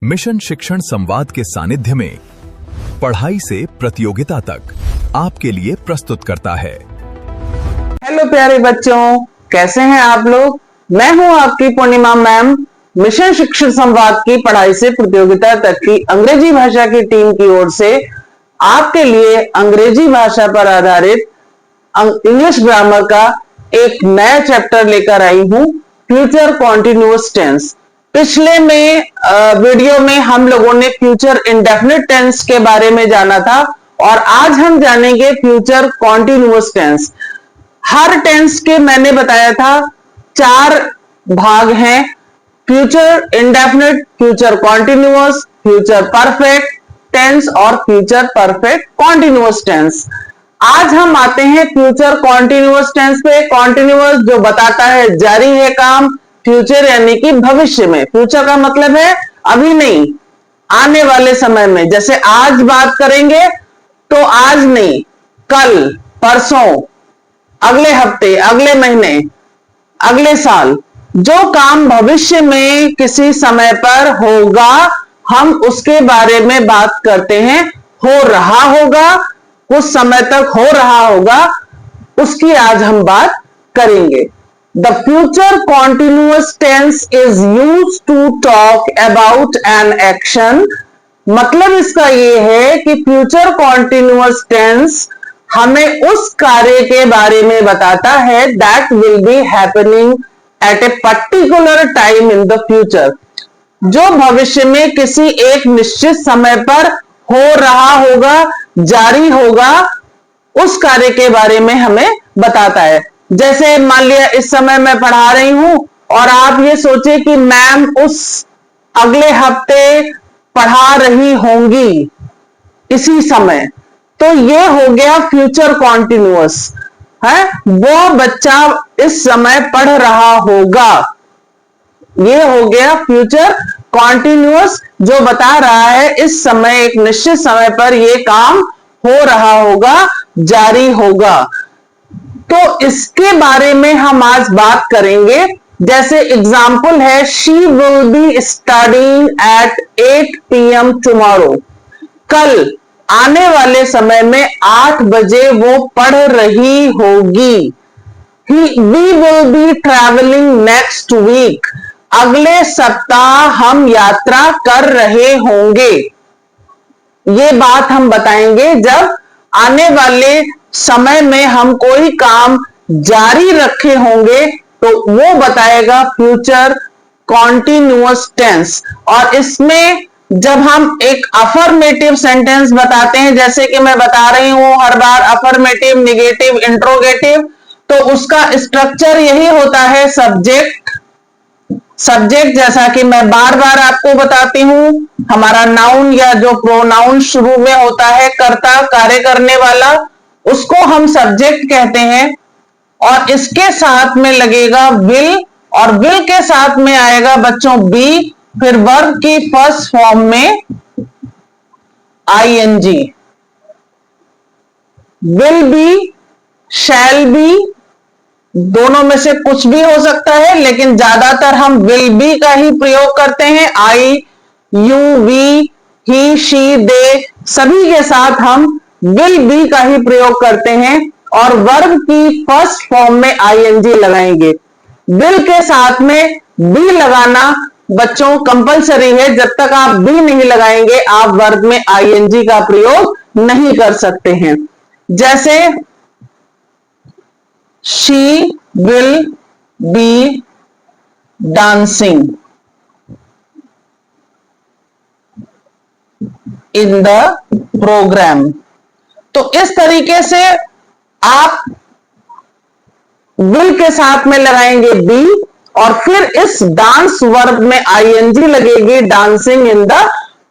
Mission शिक्षण संवाद के सानिध्य में पढ़ाई से प्रतियोगिता तक आपके लिए प्रस्तुत करता है। हेलो प्यारे बच्चों, कैसे हैं आप लोग। मैं हूं आपकी पूर्णिमा मैम। मिशन शिक्षण संवाद की पढ़ाई से प्रतियोगिता तक की अंग्रेजी भाषा की टीम की ओर से आपके लिए अंग्रेजी भाषा पर आधारित इंग्लिश ग्रामर का एक नया चैप्टर लेकर आई हूं, फ्यूचर कॉन्टिन्यूअस टेंस। पिछले में वीडियो में हम लोगों ने फ्यूचर इंडेफिनिट टेंस के बारे में जाना था और आज हम जानेंगे फ्यूचर कॉन्टिन्यूअस टेंस। हर टेंस के मैंने बताया था 4 भाग हैं, future indefinite, future continuous, future perfect tense और फ्यूचर परफेक्ट कॉन्टिन्यूअस टेंस। आज हम आते हैं फ्यूचर कॉन्टिन्यूअस टेंस पे। कॉन्टिन्यूअस जो बताता है जारी है काम, फ्यूचर यानी कि भविष्य में। फ्यूचर का मतलब है अभी नहीं, आने वाले समय में। जैसे आज बात करेंगे तो आज नहीं, कल, परसों, अगले हफ्ते, अगले महीने, अगले साल। जो काम भविष्य में किसी समय पर होगा हम उसके बारे में बात करते हैं। हो रहा होगा, कुछ समय तक हो रहा होगा, उसकी आज हम बात करेंगे। The future continuous tense is used to talk about an action। मतलब इसका यह है कि फ्यूचर कॉन्टिन्यूअस टेंस हमें उस कार्य के बारे में बताता है that will be happening at a particular time in the future। जो भविष्य में किसी एक निश्चित समय पर हो रहा होगा, जारी होगा, उस कार्य के बारे में हमें बताता है। जैसे मान लिया इस समय मैं पढ़ा रही हूं और आप ये सोचे कि मैम उस अगले हफ्ते पढ़ा रही होंगी इसी समय, तो ये हो गया फ्यूचर कॉन्टिन्यूअस है। वो बच्चा इस समय पढ़ रहा होगा, ये हो गया फ्यूचर कॉन्टिन्यूअस जो बता रहा है इस समय, एक निश्चित समय पर ये काम हो रहा होगा, जारी होगा। तो इसके बारे में हम आज बात करेंगे। जैसे एग्जाम्पल है, she will be studying at 8 PM tomorrow. कल आने वाले समय में 8 बजे वो पढ़ रही होगी। We will be travelling next week. अगले सप्ताह हम यात्रा कर रहे होंगे। ये बात हम बताएंगे जब आने वाले समय में हम कोई काम जारी रखे होंगे, तो वो बताएगा फ्यूचर कॉन्टिन्यूअस टेंस। और इसमें जब हम एक अफर्मेटिव सेंटेंस बताते हैं, जैसे कि मैं बता रही हूं हर बार अफर्मेटिव, निगेटिव, इंट्रोगेटिव, तो उसका स्ट्रक्चर यही होता है सब्जेक्ट सब्जेक्ट। जैसा कि मैं बार बार आपको बताती हूं, हमारा नाउन या जो प्रोनाउन शुरू में होता है, कर्ता, कार्य करने वाला, उसको हम सब्जेक्ट कहते हैं। और इसके साथ में लगेगा विल, और विल के साथ में आएगा बच्चों बी, फिर वर्ब की फर्स्ट फॉर्म में ING. Will be, shall be, दोनों में से कुछ भी हो सकता है, लेकिन ज्यादातर हम विल बी का ही प्रयोग करते हैं। आई, यू, वी, ही, शी, दे, सभी के साथ हम विल बी का ही प्रयोग करते हैं और वर्ब की फर्स्ट फॉर्म में आईएनजी लगाएंगे। विल के साथ में बी लगाना बच्चों कंपलसरी है। जब तक आप बी नहीं लगाएंगे आप वर्ब में आईएनजी का प्रयोग नहीं कर सकते हैं। जैसे she will be dancing in the program। तो इस तरीके से आप will के साथ में लगाएंगे बी और फिर इस डांस वर्ब में आईएनजी लगेगी, डांसिंग इन द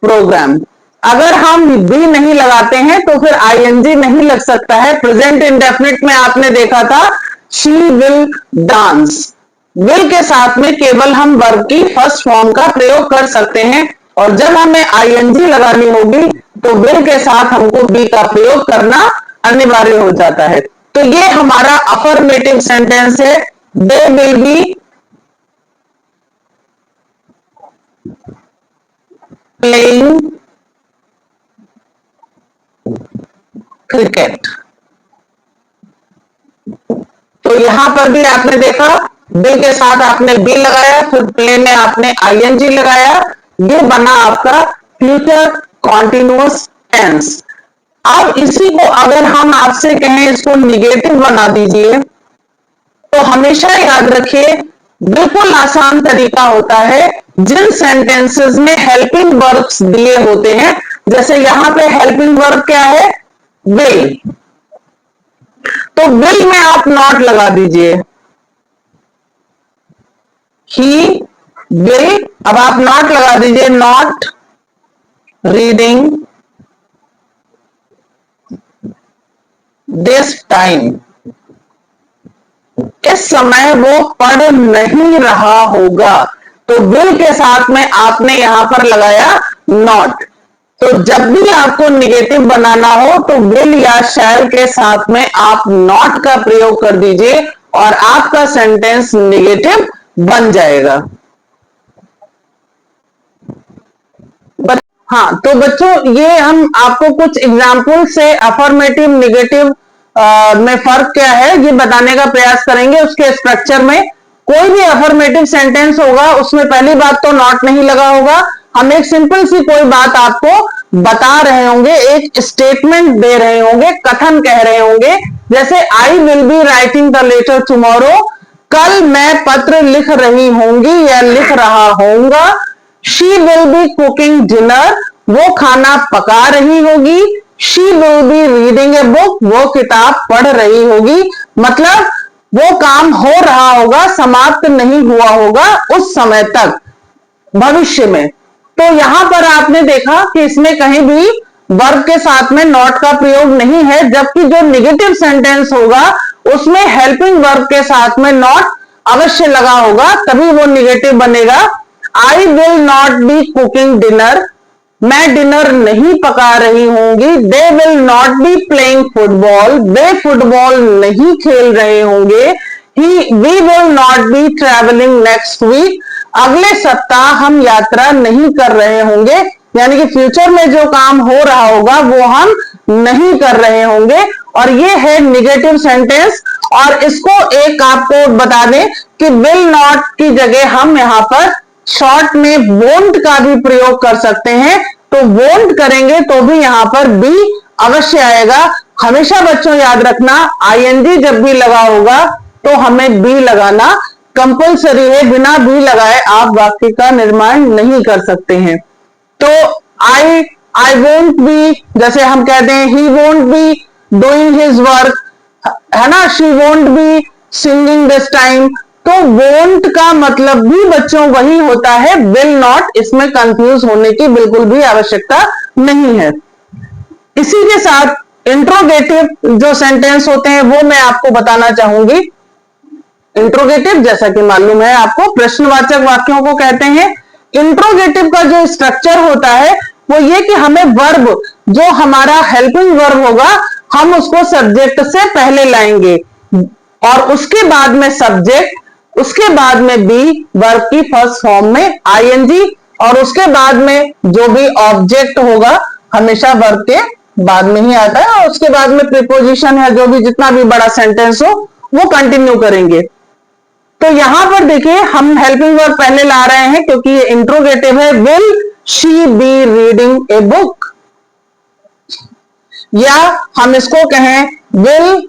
प्रोग्राम। अगर हम बी नहीं लगाते हैं तो फिर आईएनजी नहीं लग सकता है। प्रेजेंट इंडेफिनिट में आपने देखा था शी विल डांस, विल के साथ में केवल हम वर्ब की फर्स्ट फॉर्म का प्रयोग कर सकते हैं, और जब हमें आईएनजी लगानी होगी तो विल के साथ हमको बी का प्रयोग करना अनिवार्य हो जाता है। तो ये हमारा अफर्मेटिव सेंटेंस है, they will be playing cricket. तो यहां पर भी आपने देखा बिल के साथ आपने बी लगाया, फिर प्ले में आपने आईएनजी लगाया, ये बना आपका फ्यूचर कॉन्टिन्यूअस टेंस। अब इसी को अगर हम आपसे कहें इसको निगेटिव बना दीजिए, तो हमेशा याद रखिए बिल्कुल आसान तरीका होता है। जिन सेंटेंसेस में हेल्पिंग वर्ब्स दिए होते हैं, जैसे यहां पे हेल्पिंग वर्ब क्या है, विल, तो विल में आप नॉट लगा दीजिए, ही विल, अब आप नॉट लगा दीजिए, नॉट रीडिंग दिस टाइम, इस समय वो पढ़ नहीं रहा होगा। तो विल के साथ में आपने यहां पर लगाया नॉट। तो जब भी आपको निगेटिव बनाना हो तो विल या शैल के साथ में आप नॉट का प्रयोग कर दीजिए और आपका सेंटेंस निगेटिव बन जाएगा। हाँ, तो बच्चों ये हम आपको कुछ एग्जाम्पल से अफर्मेटिव निगेटिव में फर्क क्या है ये बताने का प्रयास करेंगे। उसके स्ट्रक्चर में कोई भी अफर्मेटिव सेंटेंस होगा उसमें पहली बात तो नॉट नहीं लगा होगा। हम एक सिंपल सी कोई बात आपको बता रहे होंगे, एक स्टेटमेंट दे रहे होंगे, कथन कह रहे होंगे, जैसे I will be writing the letter tomorrow, कल मैं पत्र लिख रही होंगी या लिख रहा होऊंगा। She will B cooking dinner, वो खाना पका रही होगी। She will be reading a book, वो किताब पढ़ रही होगी। मतलब वो काम हो रहा होगा, समाप्त नहीं हुआ होगा उस समय तक, भविष्य में। तो यहां पर आपने देखा कि इसमें कहीं भी वर्ब के साथ में नॉट का प्रयोग नहीं है, जबकि जो निगेटिव सेंटेंस होगा उसमें हेल्पिंग वर्ब के साथ में नॉट अवश्य लगा होगा, तभी वो निगेटिव बनेगा। I will not be cooking dinner, मैं डिनर नहीं पका रही होंगी। They will not be playing football, वे फुटबॉल नहीं खेल रहे होंगे। We will not be travelling next week, अगले सप्ताह हम यात्रा नहीं कर रहे होंगे। यानी कि फ्यूचर में जो काम हो रहा होगा वो हम नहीं कर रहे होंगे। और ये है निगेटिव सेंटेंस। और इसको एक आपको बता दें कि विल नॉट की जगह हम यहां पर शॉर्ट में वोंट का भी प्रयोग कर सकते हैं। तो वोंट करेंगे तो भी यहां पर बी अवश्य आएगा। हमेशा बच्चों याद रखना, आईएनजी जब भी लगा होगा तो हमें बी लगाना कंपलसरी है। बिना बी लगाए आप वाक्य का निर्माण नहीं कर सकते हैं। तो आई वोंट बी, जैसे हम कहते हैं he won't be doing his work, है ना, she won't be singing this time. तो वोंट का मतलब भी बच्चों वही होता है, विल नॉट। इसमें कंफ्यूज होने की बिल्कुल भी आवश्यकता नहीं है। इसी के साथ इंट्रोगेटिव जो सेंटेंस होते हैं वो मैं आपको बताना चाहूंगी। इंट्रोगेटिव जैसा कि मालूम है आपको प्रश्नवाचक वाक्यों को कहते हैं। इंट्रोगेटिव का जो स्ट्रक्चर होता है वो ये कि हमें वर्ब, जो हमारा हेल्पिंग वर्ब होगा, हम उसको सब्जेक्ट से पहले लाएंगे और उसके बाद में सब्जेक्ट, उसके बाद में बी, वर्ब की फर्स्ट फॉर्म में आईएनजी, और उसके बाद में जो भी ऑब्जेक्ट होगा हमेशा वर्ब के बाद में ही आता है, और उसके बाद में प्रीपोजिशन है, जो भी जितना भी बड़ा सेंटेंस हो वो कंटिन्यू करेंगे। तो यहां पर देखिए हम हेल्पिंग वर्ब पहले ला रहे हैं क्योंकि ये इंट्रोगेटिव है। Will she be reading a book, या हम इसको कहें will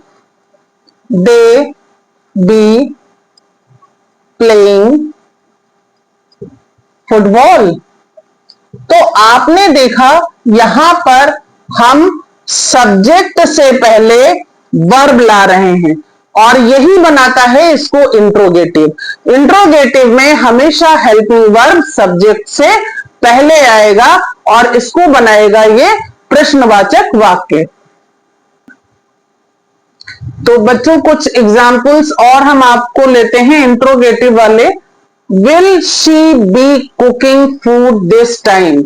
they be playing football. तो आपने देखा यहां पर हम सब्जेक्ट से पहले वर्ब ला रहे हैं और यही बनाता है इसको इंट्रोगेटिव। इंट्रोगेटिव में हमेशा हेल्पिंग वर्ब सब्जेक्ट से पहले आएगा और इसको बनाएगा ये प्रश्नवाचक वाक्य। तो बच्चों कुछ एग्जाम्पल्स और हम आपको लेते हैं इंट्रोगेटिव वाले। Will she B cooking food this time,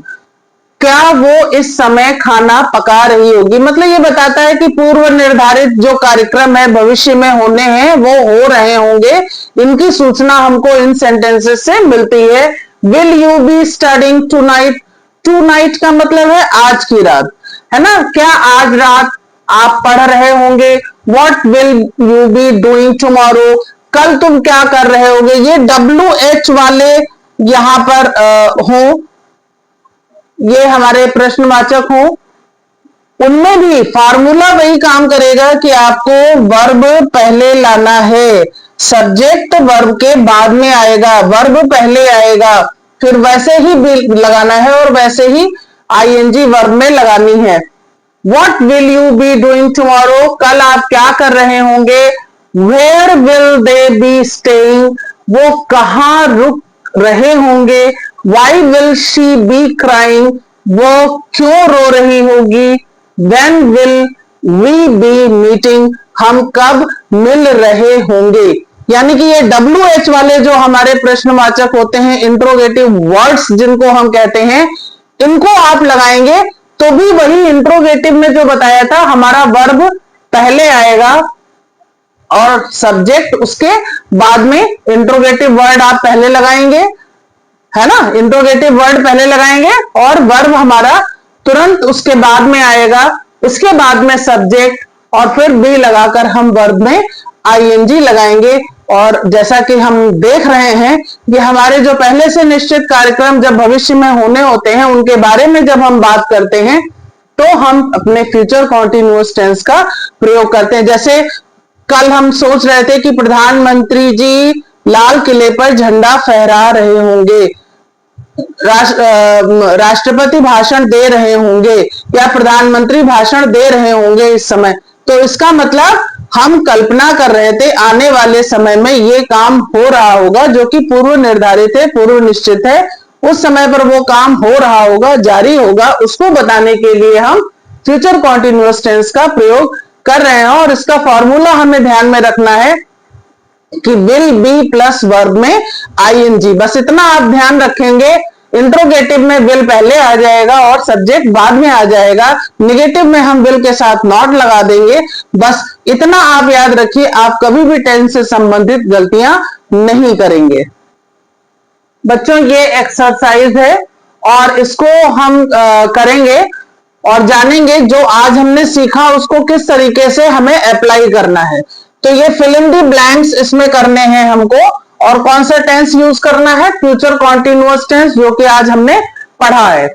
क्या वो इस समय खाना पका रही होगी। मतलब ये बताता है कि पूर्व निर्धारित जो कार्यक्रम है भविष्य में होने हैं वो हो रहे होंगे, इनकी सूचना हमको इन सेंटेंसेस से मिलती है। Will you be studying tonight, tonight का मतलब है आज की रात, है ना। क्या आज रात आप पढ़ रहे होंगे? What will you be doing tomorrow, कल तुम क्या कर रहे होगे। ये WH वाले यहां पर हो, ये हमारे प्रश्नवाचक हो, उनमें भी फार्मूला वही काम करेगा कि आपको वर्ब पहले लाना है, सब्जेक्ट वर्ब के बाद में आएगा, वर्ब पहले आएगा, फिर वैसे ही भी लगाना है और वैसे ही आईएनजी वर्ब में लगानी है। What will you be doing tomorrow, कल आप क्या कर रहे होंगे। Where will they be staying, वो कहां रुक रहे होंगे। Why will she be crying, वो क्यों रो रही होगी। When will we be meeting, हम कब मिल रहे होंगे। यानी कि ये WH वाले जो हमारे प्रश्नवाचक होते हैं, इंट्रोगेटिव वर्ड्स जिनको हम कहते हैं, इनको आप लगाएंगे तो भी वही इंट्रोगेटिव में जो बताया था, हमारा वर्ब पहले आएगा और सब्जेक्ट उसके बाद में इंट्रोगेटिव वर्ड आप पहले लगाएंगे, है ना। इंट्रोगेटिव वर्ड पहले लगाएंगे और वर्ब हमारा तुरंत उसके बाद में आएगा, उसके बाद में सब्जेक्ट और फिर बी लगाकर हम वर्ब में आईएनजी लगाएंगे। और जैसा कि हम देख रहे हैं, ये हमारे जो पहले से निश्चित कार्यक्रम जब भविष्य में होने होते हैं, उनके बारे में जब हम बात करते हैं तो हम अपने फ्यूचर कॉन्टिन्यूअस टेंस का प्रयोग करते हैं। जैसे कल हम सोच रहे थे कि प्रधानमंत्री जी लाल किले पर झंडा फहरा रहे होंगे, राष्ट्रपति भाषण दे रहे होंगे या प्रधानमंत्री भाषण दे रहे होंगे इस समय। तो इसका मतलब हम कल्पना कर रहे थे आने वाले समय में ये काम हो रहा होगा, जो कि पूर्व निर्धारित है, पूर्व निश्चित है, उस समय पर वो काम हो रहा होगा, जारी होगा, उसको बताने के लिए हम फ्यूचर कॉन्टिन्यूअस टेंस का प्रयोग कर रहे हैं। और इसका फॉर्मूला हमें ध्यान में रखना है कि विल बी प्लस वर्ब में आईएनजी, बस इतना आप ध्यान रखेंगे। इंट्रोगेटिव में विल पहले आ जाएगा और सब्जेक्ट बाद में आ जाएगा, निगेटिव में हम विल के साथ नॉट लगा देंगे, बस इतना आप याद रखिए। आप कभी भी टेंस से संबंधित गलतियां नहीं करेंगे। बच्चों ये एक्सरसाइज है और इसको हम करेंगे और जानेंगे जो आज हमने सीखा उसको किस तरीके से हमें अप्लाई करना है। तो ये फिल इन द ब्लैंक्स इसमें करने हैं हमको, और कौन सा टेंस यूज करना है, फ्यूचर कॉन्टिन्यूअस टेंस, जो कि आज हमने पढ़ा है।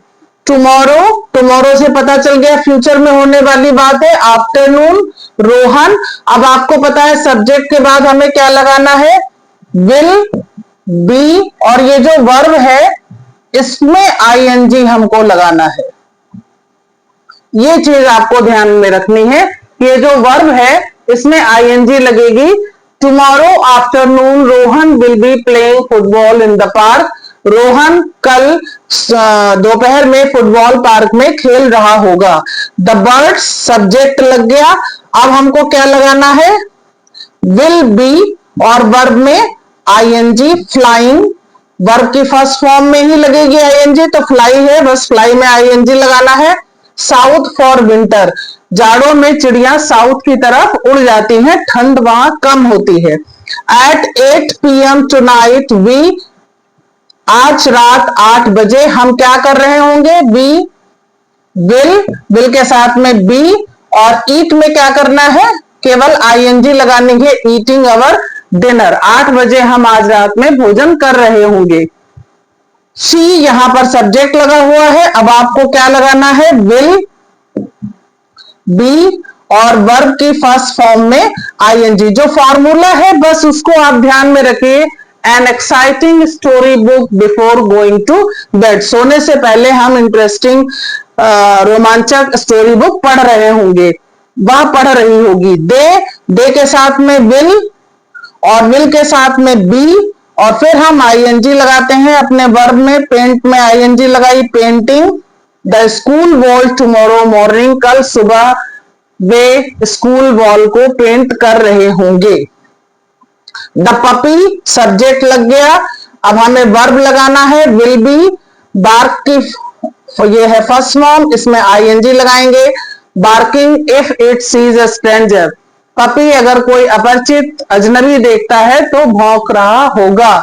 टुमारो, टुमारो से पता चल गया फ्यूचर में होने वाली बात है। आफ्टरनून, रोहन, अब आपको पता है सब्जेक्ट के बाद हमें क्या लगाना है, विल बी, और ये जो वर्ब है इसमें आईएनजी हमको लगाना है। ये चीज आपको ध्यान में रखनी है, ये जो वर्ब है इसमें आईएनजी लगेगी। Tomorrow afternoon Rohan will be playing football in the park, Rohan कल दोपहर में फुटबॉल पार्क में खेल रहा होगा। द बर्ड्स, सब्जेक्ट लग गया, अब हमको क्या लगाना है, विल बी और वर्ब में आईएनजी। फ्लाइंग, वर्ब की फर्स्ट फॉर्म में ही लगेगी आईएनजी, तो फ्लाई है, बस फ्लाई में आईएनजी लगाना है। साउथ फॉर विंटर, जाड़ों में चिड़िया साउथ की तरफ उड़ जाती हैं, ठंड वहां कम होती है। एट 8 PM टुनाइट वी, आज रात 8 बजे हम क्या कर रहे होंगे, वी विल, विल के साथ में बी, और ईट में क्या करना है, केवल आईएनजी लगानी है, ईटिंग अवर डिनर, 8 बजे हम आज रात में भोजन कर रहे होंगे। सी, यहां पर सब्जेक्ट लगा हुआ है, अब आपको क्या लगाना है, विल बी और वर्ब की फर्स्ट फॉर्म में आईएनजी। जो फॉर्मूला है बस उसको आप ध्यान में रखिए, an exciting story book before going to bed, सोने से पहले हम इंटरेस्टिंग रोमांचक स्टोरी बुक पढ़ रहे होंगे, वह पढ़ रही होगी। दे के साथ में विल और विल के साथ में बी, और फिर हम आईएनजी लगाते हैं अपने वर्ब में। पेंट में आईएनजी लगाई, painting the school wall tomorrow morning, कल सुबह वे स्कूल वॉल को पेंट कर रहे होंगे। द पपी, सब्जेक्ट लग गया, अब हमें वर्ब लगाना है, विल बी, बार्क की ये है फर्स्ट फॉर्म, इसमें आईएनजी लगाएंगे। Barking if it sees a stranger, puppy अगर कोई अपरिचित अजनबी देखता है तो भौंक रहा होगा।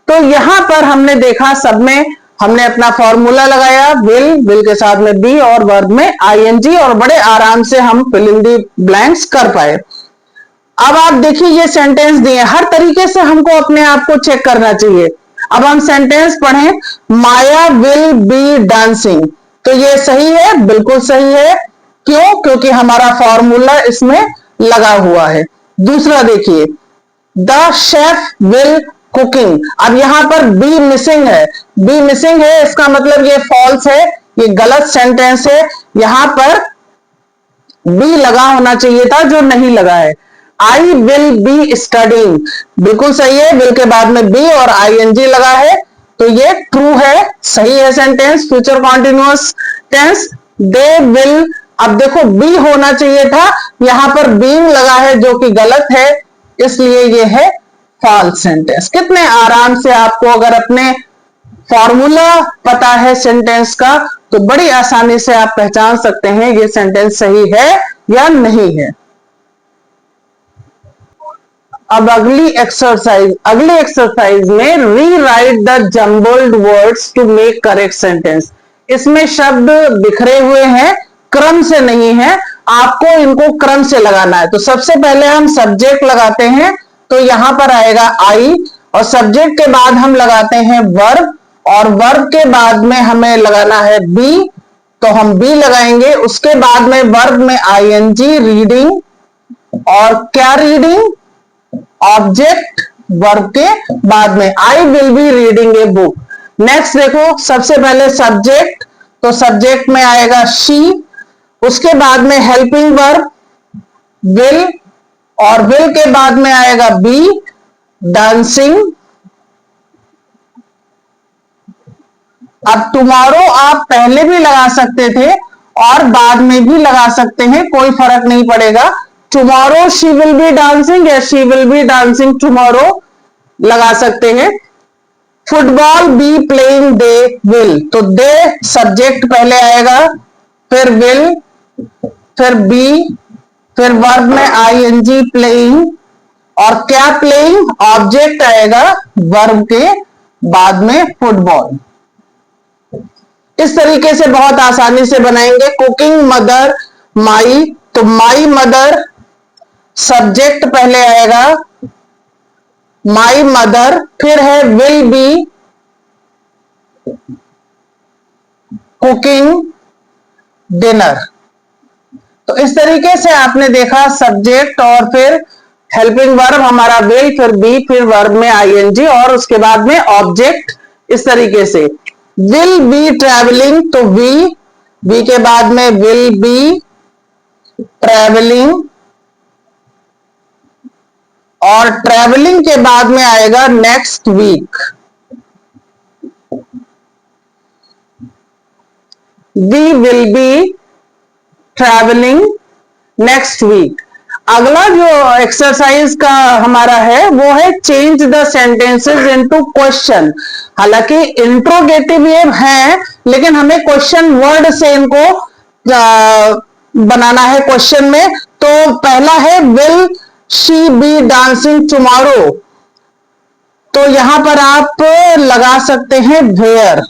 तो यहां पर हमने देखा सब में हमने अपना फॉर्मूला लगाया, विल के साथ में बी और वर्ब में आईएनजी, और बड़े आराम से हम फिल इन दी ब्लैंक्स कर पाए। अब आप देखिए ये सेंटेंस दिए, हर तरीके से हमको अपने आप को चेक करना चाहिए। अब हम सेंटेंस पढ़ें, माया विल बी डांसिंग, तो ये सही है, बिल्कुल सही है। क्यों? क्योंकि हमारा फॉर्मूला इसमें लगा हुआ है। दूसरा देखिए, द शेफ विल कुकिंग, अब यहां पर बी मिसिंग है, बी मिसिंग है, इसका मतलब ये फॉल्स है, ये गलत सेंटेंस है। यहां पर बी लगा होना चाहिए था, जो नहीं लगा है। आई विल बी स्टडिंग, बिल्कुल सही है, विल के बाद में बी और आईएनजी लगा है, तो ये ट्रू है, सही है sentence, future continuous tense. They will, अब देखो बी होना चाहिए था, यहां पर बीइंग लगा है जो कि गलत है, इसलिए ये है फॉल्स सेंटेंस। कितने आराम से आपको अगर अपने फॉर्मूला पता है सेंटेंस का, तो बड़ी आसानी से आप पहचान सकते हैं ये सेंटेंस सही है या नहीं है। अब अगली एक्सरसाइज में rewrite the jumbled words to make correct sentence. इसमें शब्द बिखरे हुए हैं, क्रम से नहीं है, आपको इनको क्रम से लगाना है। तो सबसे पहले हम सब्जेक्ट लगाते हैं, तो यहां पर आएगा आई, और सब्जेक्ट के बाद हम लगाते हैं वर्ब, और वर्ब के बाद में हमें लगाना है बी, तो हम बी लगाएंगे। उसके बाद में वर्ब में आईएनजी, रीडिंग, और क्या रीडिंग? ऑब्जेक्ट, वर्ब के बाद में आई will be reading a book. Next देखो, सबसे पहले सब्जेक्ट, तो सब्जेक्ट में आएगा शी, उसके बाद में हेल्पिंग वर्ब विल, और विल के बाद में आएगा बी, डांसिंग। अब टुमारो आप पहले भी लगा सकते थे और बाद में भी लगा सकते हैं, कोई फर्क नहीं पड़ेगा। Tomorrow she will be dancing या she will be dancing tomorrow लगा सकते हैं। Football be playing they will, तो दे सब्जेक्ट पहले आएगा, फिर विल, फिर बी, फिर वर्ब में आईएनजी प्लेइंग, और क्या प्लेइंग? ऑब्जेक्ट आएगा वर्ब के बाद में फुटबॉल। इस तरीके से बहुत आसानी से बनाएंगे। कुकिंग मदर माई, तो माई मदर सब्जेक्ट पहले आएगा, माई मदर, फिर है विल बी कुकिंग डिनर। तो इस तरीके से आपने देखा सब्जेक्ट और फिर हेल्पिंग वर्ब हमारा विल, फिर बी, फिर वर्ब में आईएनजी, और उसके बाद में ऑब्जेक्ट। इस तरीके से विल बी ट्रैवलिंग, तो वी के बाद में विल बी ट्रैवलिंग, और ट्रैवलिंग के बाद में आएगा next week. We will be travelling next week. अगला जो एक्सरसाइज का हमारा है वो है change the sentences into question. हालांकि इंट्रोगेटिव ये है, लेकिन हमें क्वेश्चन वर्ड से इनको बनाना है क्वेश्चन में। तो पहला है will she be dancing tomorrow, तो यहां पर आप लगा सकते हैं where,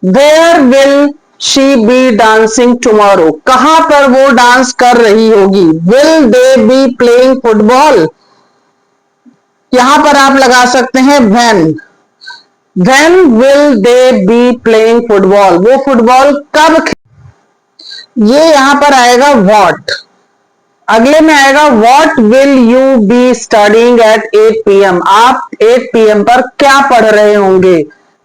where will she be dancing tomorrow, कहां पर वो डांस कर रही होगी। Will they be playing football, यहां पर आप लगा सकते हैं when, when will they be playing football, वो फुटबॉल कब। ये यहां पर आएगा व्हाट। अगले में आएगा what will you be studying at 8 PM, आप 8 PM पर क्या पढ़ रहे होंगे।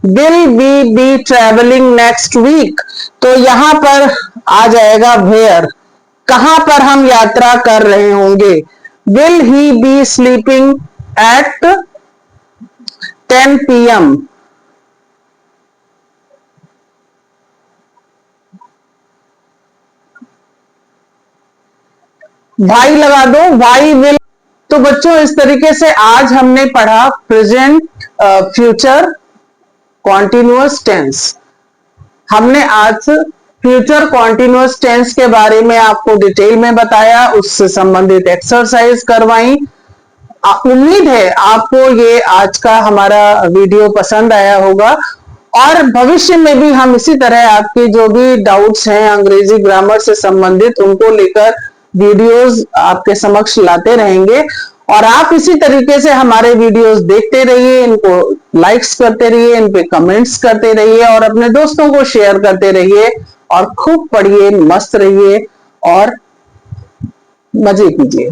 Will be travelling next week, तो यहां पर आ जाएगा वेयर, कहां पर हम यात्रा कर रहे होंगे। Will he be sleeping at 10 PM, why लगा दो, वाई विल। तो बच्चों इस तरीके से आज हमने पढ़ा प्रेजेंट, फ्यूचर, कॉन्टिन्यूअस टेंस। हमने आज फ्यूचर कॉन्टिन्यूअस टेंस के बारे में आपको डिटेल में बताया, उससे संबंधित एक्सरसाइज करवाई। उम्मीद है आपको ये आज का हमारा वीडियो पसंद आया होगा, और भविष्य में भी हम इसी तरह आपके जो भी डाउट्स हैं अंग्रेजी ग्रामर से संबंधित उनको लेकर वीडियोस आपके समक्ष लाते रहेंगे। और आप इसी तरीके से हमारे वीडियोस देखते रहिए, इनको लाइक्स करते रहिए, इन पे कमेंट्स करते रहिए और अपने दोस्तों को शेयर करते रहिए और खूब पढ़िए, मस्त रहिए और मजे कीजिए।